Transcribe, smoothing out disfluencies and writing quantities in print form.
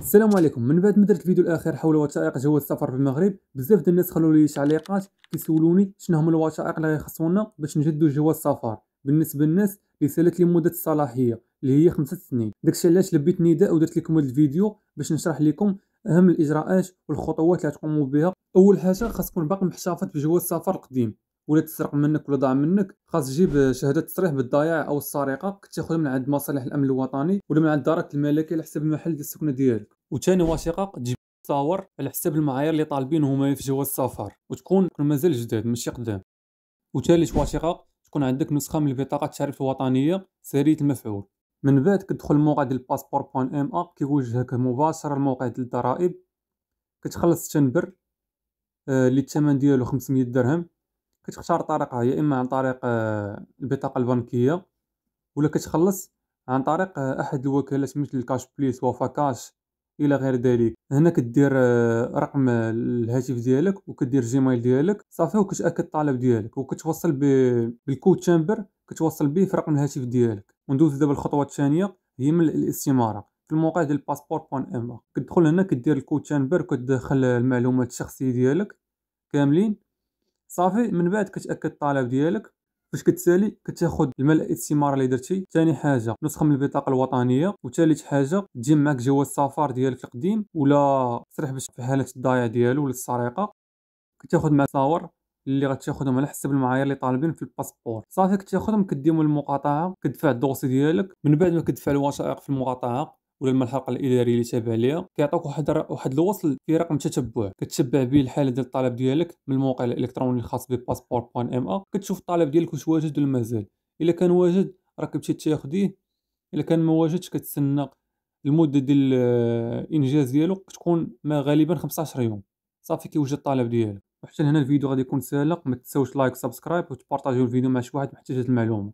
السلام عليكم. من بعد ما درت الفيديو الاخير حول وثائق جواز السفر في المغرب، بزاف ديال الناس خلوا لي تعليقات كيسولوني شنو هما الوثائق اللي غيخصونا باش نجدوا جواز السفر بالنسبه للناس اللي سالت لي مده الصلاحيه اللي هي 5 سنين. داكشي علاش لبيت نداء ودرت لكم هذا الفيديو باش نشرح لكم اهم الاجراءات والخطوات اللي تقوموا بها. اول حاجه خاصكم باقي محتفظ بجواز السفر القديم، ولا تسرق منك ولا ضاع منك خاص تجيب شهاده تصريح بالضياع او السرقه كتاخذها من عند مصالح الامن الوطني ولا من عند دارك الملكي على حسب المحل ديال السكنه ديالك. وثاني وثيقه تجيب تصاور على حسب المعايير اللي طالبين هما في جواز السفر وتكون مازال جداد ماشي قدام. وثالث وثيقه تكون عندك نسخه من البطاقه التعريف الوطنيه ساريه المفعول. من بعد كتدخل الموقع ديال passport.ma كيوجهك مباشره للموقع ديال الضرائب، كتخلص التنبر اللي الثمن ديالو 500 درهم. كتختار طريقه يا اما عن طريق البطاقه البنكيه ولا كتخلص عن طريق احد الوكالات مثل كاش بليس وفا كاش الى غير ذلك. هنا كدير رقم الهاتف ديالك وكدير جيميل ديالك صافي، وكتاكد الطلب ديالك وكتوصل بالكود تشامبر كتوصل به في رقم الهاتف ديالك. وندوز دابا الخطوه الثانيه هي من الاستماره في الموقع ديال passport.ma. كتدخل هنا كدير الكود تشامبر وكتدخل المعلومات الشخصيه ديالك كاملين صافي. من بعد كتاكد الطلب ديالك. فاش كتسالي كتاخذ الملء الاستماره اللي درتي، ثاني حاجه نسخه من البطاقه الوطنيه، وثالث حاجه تجيب معك جواز السفر ديالك القديم ولا تصريح باش في حاله الضياع ديالو ولا السرقه. كتاخذ مع صور اللي غتاخذهم على حسب المعايير اللي طالبين في الباسبور صافي. كتاخذهم كديهم للمقاطعه، كتدفع الدوسي ديالك. من بعد ما كتدفع الوثائق في المقاطعه ولا الملحقه الاداريه اللي تابع ليها كيعطوك واحد الوصل في رقم تتبع كتتبع به الحاله ديال الطلب ديالك من الموقع الالكتروني الخاص بباسبور.ma. كتشوف الطلب ديالك واش واجد ولا مازال. الا كان واجد راك تمشي تاخديه، الا كان ما واجدش كتسنى المده ديال الانجاز ديالو كتكون ما غالبا 15 يوم صافي كيوجد الطلب ديالك. وحتى هنا الفيديو غادي يكون ساهل، ما تنساوش لايك سبسكرايب وتبارطاجيو الفيديو مع شي واحد محتاج هاد المعلومه.